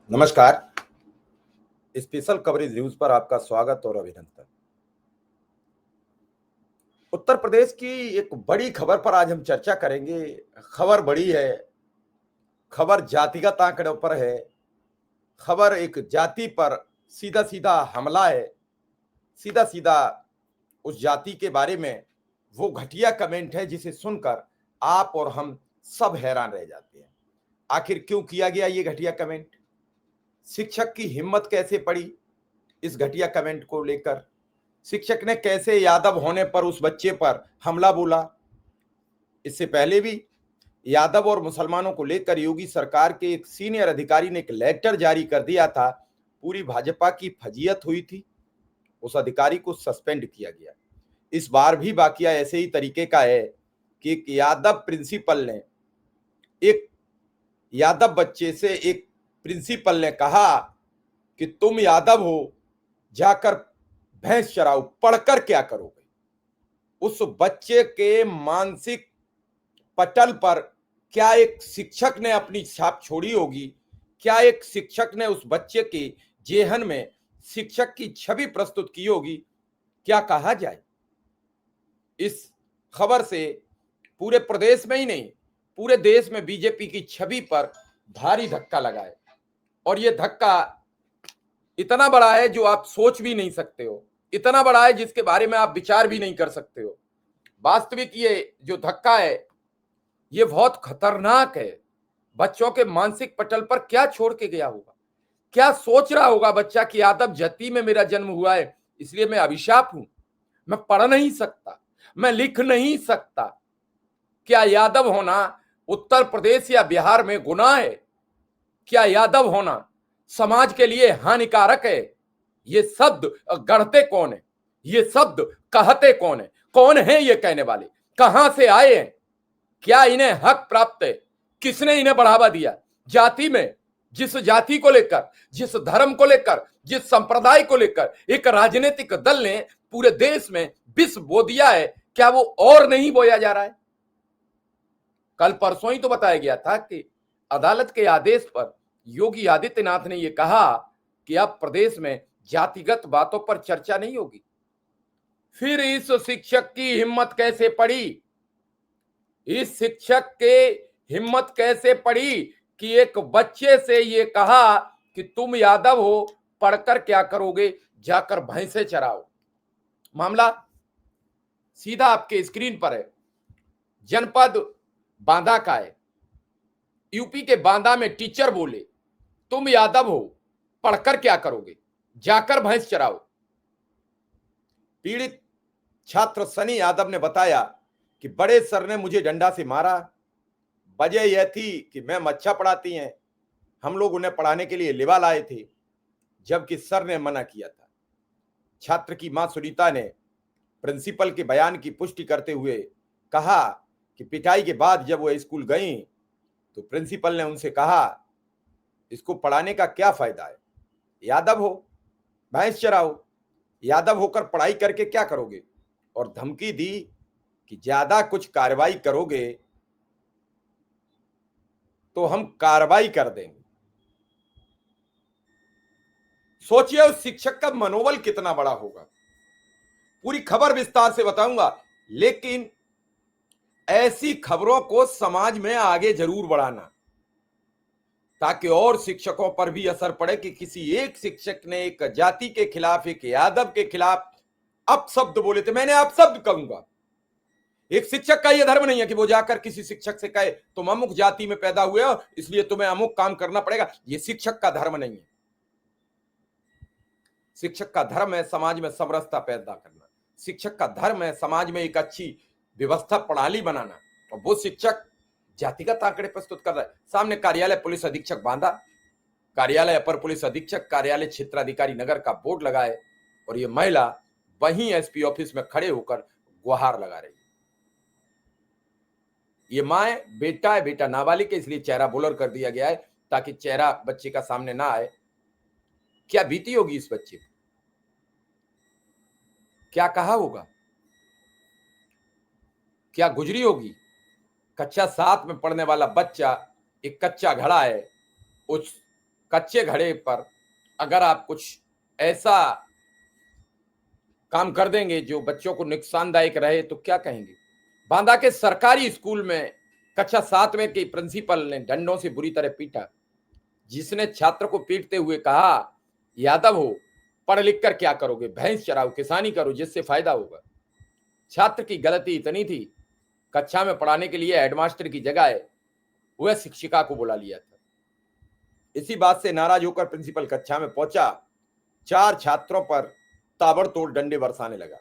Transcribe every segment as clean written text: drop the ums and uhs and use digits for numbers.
नमस्कार। Special coverage news पर आपका स्वागत और अभिनंदन। उत्तर प्रदेश की एक बड़ी खबर पर आज हम चर्चा करेंगे। खबर बड़ी है, खबर जातिगत आंकड़ों पर है, खबर एक जाति पर सीधा सीधा हमला है। सीधा सीधा उस जाति के बारे में वो घटिया कमेंट है जिसे सुनकर आप और हम सब हैरान रह जाते हैं। आखिर क्यों किया गया ये घटिया कमेंट? शिक्षक की हिम्मत कैसे पड़ी इस घटिया कमेंट को लेकर? शिक्षक ने कैसे यादव होने पर उस बच्चे पर हमला बोला? इससे पहले भी यादव और मुसलमानों को लेकर योगी सरकार के एक सीनियर अधिकारी ने एक लेटर जारी कर दिया था। पूरी भाजपा की फजीयत हुई थी, उस अधिकारी को सस्पेंड किया गया। इस बार भी वाकया ऐसे ही तरीके का है कि एक यादव प्रिंसिपल ने एक यादव बच्चे से एक प्रिंसिपल ने कहा कि तुम यादव हो, जाकर भैंस चराओ, पढ़कर क्या करोगे? उस बच्चे के मानसिक पटल पर क्या एक शिक्षक ने अपनी छाप छोड़ी होगी? क्या एक शिक्षक ने उस बच्चे के जेहन में शिक्षक की छवि प्रस्तुत की होगी? क्या कहा जाए? इस खबर से पूरे प्रदेश में ही नहीं, पूरे देश में बीजेपी की छवि पर भारी धक्का लगा है। और यह धक्का इतना बड़ा है जो आप सोच भी नहीं सकते हो, इतना बड़ा है जिसके बारे में आप विचार भी नहीं कर सकते हो। वास्तविक ये जो धक्का है ये बहुत खतरनाक है। बच्चों के मानसिक पटल पर क्या छोड़ के गया होगा? क्या सोच रहा होगा बच्चा कि यादव जाति में मेरा जन्म हुआ है, इसलिए मैं अभिशाप हूं, मैं पढ़ नहीं सकता, मैं लिख नहीं सकता। क्या यादव होना उत्तर प्रदेश या बिहार में गुनाह है? क्या यादव होना समाज के लिए हानिकारक है? ये शब्द गढ़ते कौन है? ये शब्द कहते कौन है? कौन है ये कहने वाले? कहां से आए हैं? क्या इन्हें हक प्राप्त है? किसने इन्हें बढ़ावा दिया? जाति में जिस जाति को लेकर, जिस धर्म को लेकर, जिस संप्रदाय को लेकर एक राजनीतिक दल ने पूरे देश में विष बो दिया है, क्या वो और नहीं बोया जा रहा है? कल परसों ही तो बताया गया था कि अदालत के आदेश पर योगी आदित्यनाथ ने यह कहा कि अब प्रदेश में जातिगत बातों पर चर्चा नहीं होगी। फिर इस शिक्षक की हिम्मत कैसे पड़ी? इस शिक्षक के हिम्मत कैसे पड़ी कि एक बच्चे से ये कहा कि तुम यादव हो, पढ़कर क्या करोगे, जाकर भैंसे चराओ। मामला सीधा आपके स्क्रीन पर है, जनपद बांदा का है। यूपी के बांदा में टीचर बोले तुम यादव हो, पढ़कर क्या करोगे, जाकर भैंस चराओ। पीड़ित छात्र सनी यादव ने बताया कि बड़े सर ने मुझे डंडा से मारा। वजह यह थी कि मैम अच्छा पढ़ाती हैं, हम लोग उन्हें पढ़ाने के लिए लिवा लाए थे, जबकि सर ने मना किया था। छात्र की मां सुनीता ने प्रिंसिपल के बयान की पुष्टि करते हुए कहा कि पिटाई के बाद जब वह स्कूल गई तो प्रिंसिपल ने उनसे कहा इसको पढ़ाने का क्या फायदा है, यादव हो, भैंस चराओ, यादव होकर पढ़ाई करके क्या करोगे, और धमकी दी कि ज्यादा कुछ कार्रवाई करोगे तो हम कार्रवाई कर देंगे। सोचिए उस शिक्षक का मनोबल कितना बड़ा होगा। पूरी खबर विस्तार से बताऊंगा, लेकिन ऐसी खबरों को समाज में आगे जरूर बढ़ाना ताकि और शिक्षकों पर भी असर पड़े कि किसी एक शिक्षक ने एक जाति के खिलाफ, एक यादव के खिलाफ अपशब्द बोले थे। मैंने अपशब्द कहूंगा, एक शिक्षक का यह धर्म नहीं है कि वो जाकर किसी शिक्षक से कहे तुम अमुक जाति में पैदा हुए हो इसलिए तुम्हें अमुक काम करना पड़ेगा। यह शिक्षक का धर्म नहीं है। शिक्षक का धर्म है समाज में समरसता पैदा करना। शिक्षक का धर्म है समाज में एक अच्छी व्यवस्था प्रणाली बनाना। और वो शिक्षक जातिगत आंकड़े प्रस्तुत कर रहा है। सामने कार्यालय पुलिस अधीक्षक बांदा, कार्यालय अपर पुलिस अधीक्षक, कार्यालय क्षेत्राधिकारी नगर का बोर्ड लगा है और ये महिला वहीं एसपी ऑफिस में खड़े होकर गुहार लगा रही है। ये मां है, बेटा है, बेटा नाबालिग है, इसलिए चेहरा ब्लर कर दिया गया है ताकि चेहरा बच्चे का सामने ना आए। क्या बीती होगी इस बच्चे को, क्या कहा होगा, क्या गुजरी होगी। कक्षा 7 में पढ़ने वाला बच्चा एक कच्चा घड़ा है, उस कच्चे घड़े पर अगर आप कुछ ऐसा काम कर देंगे जो बच्चों को नुकसानदायक रहे तो क्या कहेंगे। बांदा के सरकारी स्कूल में कक्षा 7वीं के प्रिंसिपल ने डंडों से बुरी तरह पीटा, जिसने छात्र को पीटते हुए कहा, यादव हो, पढ़ लिख कर क्या करोगे, भैंस चराओ, किसानी करो जिससे फायदा होगा। छात्र की गलती इतनी थी, कक्षा में पढ़ाने के लिए हेडमास्टर की जगह वह शिक्षिका को बुला लिया था। इसी बात से नाराज होकर प्रिंसिपल कक्षा में पहुंचा, 4 छात्रों पर ताबड़तोड़ डंडे बरसाने लगा।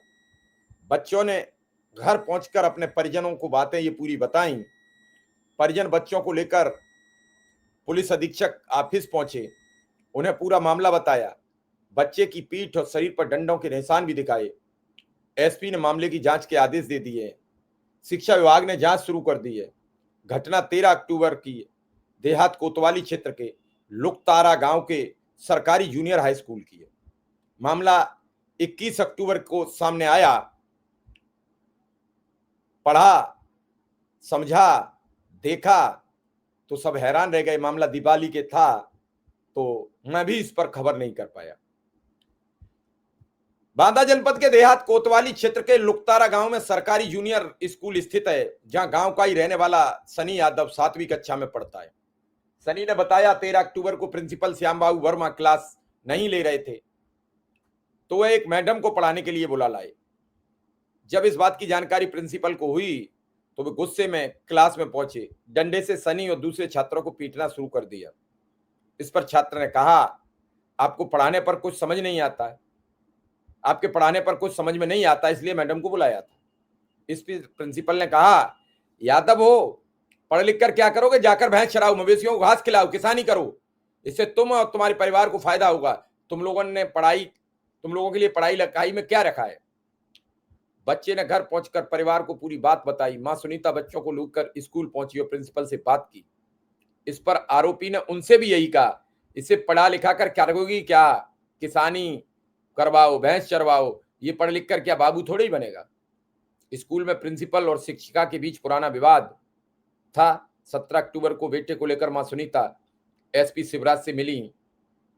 बच्चों ने घर पहुंचकर अपने परिजनों को बातें ये पूरी बताई। परिजन बच्चों को लेकर पुलिस अधीक्षक ऑफिस पहुंचे, उन्हें पूरा मामला बताया। बच्चे की पीठ और शरीर पर डंडों के निशान भी दिखाए। एसपी ने मामले की जांच के आदेश दे दिए। शिक्षा विभाग ने जांच शुरू कर दी है। घटना 13 अक्टूबर की देहात कोतवाली क्षेत्र के लुकतारा गांव के सरकारी जूनियर हाई स्कूल की है। मामला 21 अक्टूबर को सामने आया। पढ़ा, समझा, देखा तो सब हैरान रह गए। मामला दिवाली के था तो मैं भी इस पर खबर नहीं कर पाया। बांदा जनपद के देहात कोतवाली क्षेत्र के लुकतारा गांव में सरकारी जूनियर स्कूल स्थित है, जहां गांव का ही रहने वाला सनी यादव 7वीं कक्षा में पढ़ता है। सनी ने बताया 13 अक्टूबर को प्रिंसिपल श्याम बाबू वर्मा क्लास नहीं ले रहे थे, तो वह एक मैडम को पढ़ाने के लिए बुला लाए। जब इस बात की जानकारी प्रिंसिपल को हुई तो वे गुस्से में क्लास में पहुंचे, डंडे से सनी और दूसरे छात्रों को पीटना शुरू कर दिया। इस पर छात्र ने कहा, आपको पढ़ाने पर कुछ समझ नहीं आता है, आपके पढ़ाने पर कुछ समझ में नहीं आता, इसलिए मैडम को बुलाया था। इस पर प्रिंसिपल ने कहा, यादव हो, पढ़ लिख कर क्या करोगे, जाकर भैंस चराओ, मवेशियों को घास खिलाओ, किसानी करो, इससे तुम और तुम्हारे परिवार को फायदा होगा। तुम लोगों के लिए पढ़ाई लिखाई में क्या रखा है। बच्चे ने घर पहुंचकर परिवार को पूरी बात बताई। मां सुनीता बच्चों को लेकर स्कूल पहुंची और प्रिंसिपल से बात की। इस पर आरोपी ने उनसे भी यही कहा, इसे पढ़ा लिखा कर क्या करोगी, क्या किसानी करवाओ, भैंस चरवाओ, ये पढ़ लिख कर क्या बाबू थोड़ी बनेगा। स्कूल में प्रिंसिपल और शिक्षिका के बीच पुराना विवाद था। 17 अक्टूबर को बेटे को लेकर मां सुनीता एसपी शिवराज से मिली।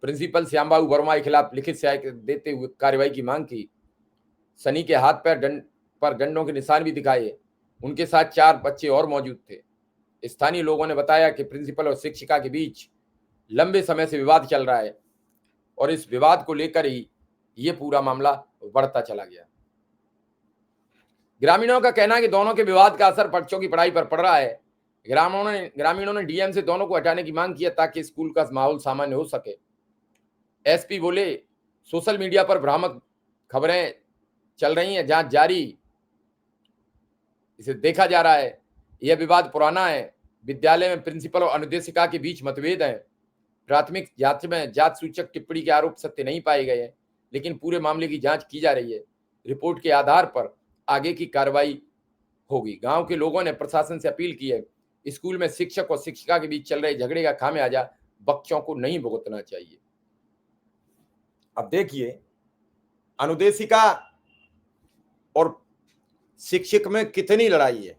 प्रिंसिपल श्याम बाबू वर्मा के खिलाफ लिखित शिकायत देते हुए कार्रवाई की मांग की। सनी के हाथ पैर पर डंडों के निशान भी दिखाए। उनके साथ 4 बच्चे और मौजूद थे। स्थानीय लोगों ने बताया कि प्रिंसिपल और शिक्षिका के बीच लंबे समय से विवाद चल रहा है और इस विवाद को लेकर ही ये पूरा मामला बढ़ता चला गया। ग्रामीणों का कहना है कि दोनों के विवाद का असर बच्चों की पढ़ाई पर पड़ रहा है। ग्रामीणों ने डीएम से दोनों को हटाने की मांग की ताकि स्कूल का माहौल सामान्य हो सके। एसपी बोले, सोशल मीडिया पर भ्रामक खबरें चल रही हैं, जांच जारी, इसे देखा जा रहा है। यह विवाद पुराना है। विद्यालय में प्रिंसिपल और अनुदेशिका के बीच मतभेद है। प्राथमिक जांच में जात सूचक टिप्पणी के आरोप सत्य नहीं पाए गए हैं, लेकिन पूरे मामले की जांच की जा रही है। रिपोर्ट के आधार पर आगे की कार्रवाई होगी। गांव के लोगों ने प्रशासन से अपील की है, स्कूल में शिक्षक और शिक्षिका के बीच चल रहे झगड़े का खामियाजा बच्चों को नहीं भुगतना चाहिए। अब देखिए, अनुदेशिका और शिक्षक में कितनी लड़ाई है,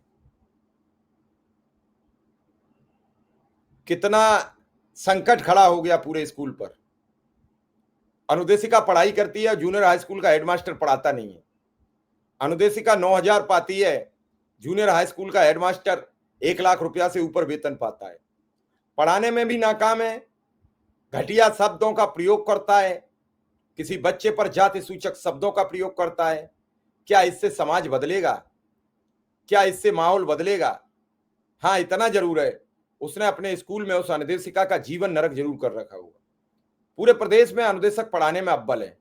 कितना संकट खड़ा हो गया पूरे स्कूल पर। अनुदेशिका पढ़ाई करती है, जूनियर हाई स्कूल का हेडमास्टर पढ़ाता नहीं है। अनुदेशिका 9,000 पाती है, जूनियर हाई स्कूल का हेडमास्टर 1 लाख रुपया से ऊपर वेतन पाता है। पढ़ाने में भी नाकाम है, घटिया शब्दों का प्रयोग करता है, किसी बच्चे पर जाति सूचक शब्दों का प्रयोग करता है। क्या इससे समाज बदलेगा? क्या इससे माहौल बदलेगा? हाँ, इतना जरूर है, उसने अपने स्कूल में उस अनुदेशिका का जीवन नरक जरूर कर रखा होगा। पूरे प्रदेश में अनुदेशक पढ़ाने में अव्वल है,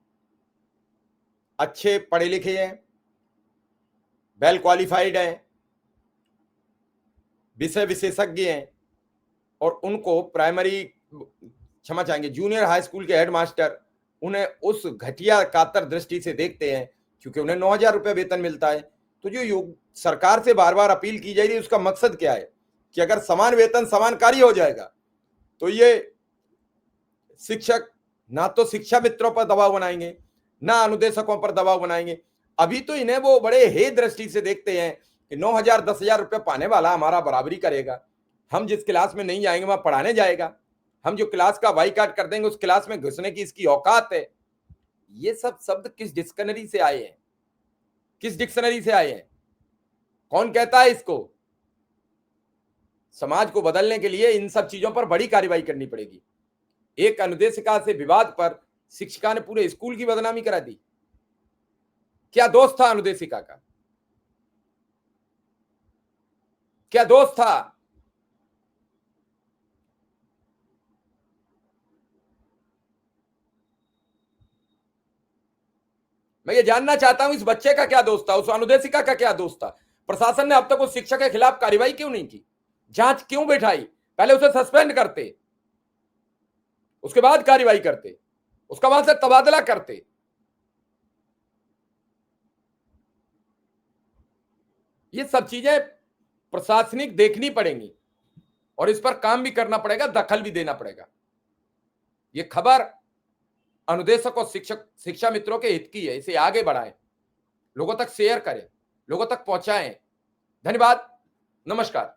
अच्छे पढ़े लिखे हैं, वेल क्वालिफाइड हैं, विषय विशेषज्ञ हैं, और उनको क्षमा चाहेंगे, जूनियर हाई स्कूल के हेडमास्टर उन्हें उस घटिया कातर दृष्टि से देखते हैं, क्योंकि उन्हें 9,000 रुपये वेतन मिलता है। तो जो सरकार से बार बार अपील की जा रही है, उसका मकसद क्या है कि अगर समान वेतन समान कार्य हो जाएगा तो ये शिक्षक ना तो शिक्षा मित्रों पर दबाव बनाएंगे, ना अनुदेशकों पर दबाव बनाएंगे। अभी तो इन्हें वो बड़े हे दृष्टि से देखते हैं कि 9,000 10,000 रुपये पाने वाला हमारा बराबरी करेगा, हम जिस क्लास में नहीं जाएंगे वहां पढ़ाने जाएगा, हम जो क्लास का बाइकआउट कर देंगे, उस क्लास में घुसने की इसकी औकात है। ये सब शब्द किस डिक्शनरी से आए हैं? किस डिक्शनरी से आए हैं? कौन कहता है इसको? समाज को बदलने के लिए इन सब चीजों पर बड़ी कार्रवाई करनी पड़ेगी। एक अनुदेशिका से विवाद पर शिक्षिका ने पूरे स्कूल की बदनामी करा दी। क्या दोष था अनुदेशिका का? क्या दोष था? मैं ये जानना चाहता हूं, इस बच्चे का क्या दोष था, उस अनुदेशिका का क्या दोष था? प्रशासन ने अब तक उस शिक्षक के खिलाफ कार्रवाई क्यों नहीं की? जांच क्यों बैठाई? पहले उसे सस्पेंड करते, उसके बाद कार्रवाई करते, उसका वहां से तबादला करते। ये सब चीजें प्रशासनिक देखनी पड़ेंगी और इस पर काम भी करना पड़ेगा, दखल भी देना पड़ेगा। ये खबर अनुदेशक और शिक्षा मित्रों के हित की है। इसे आगे बढ़ाएं, लोगों तक शेयर करें, लोगों तक पहुंचाएं। धन्यवाद, नमस्कार।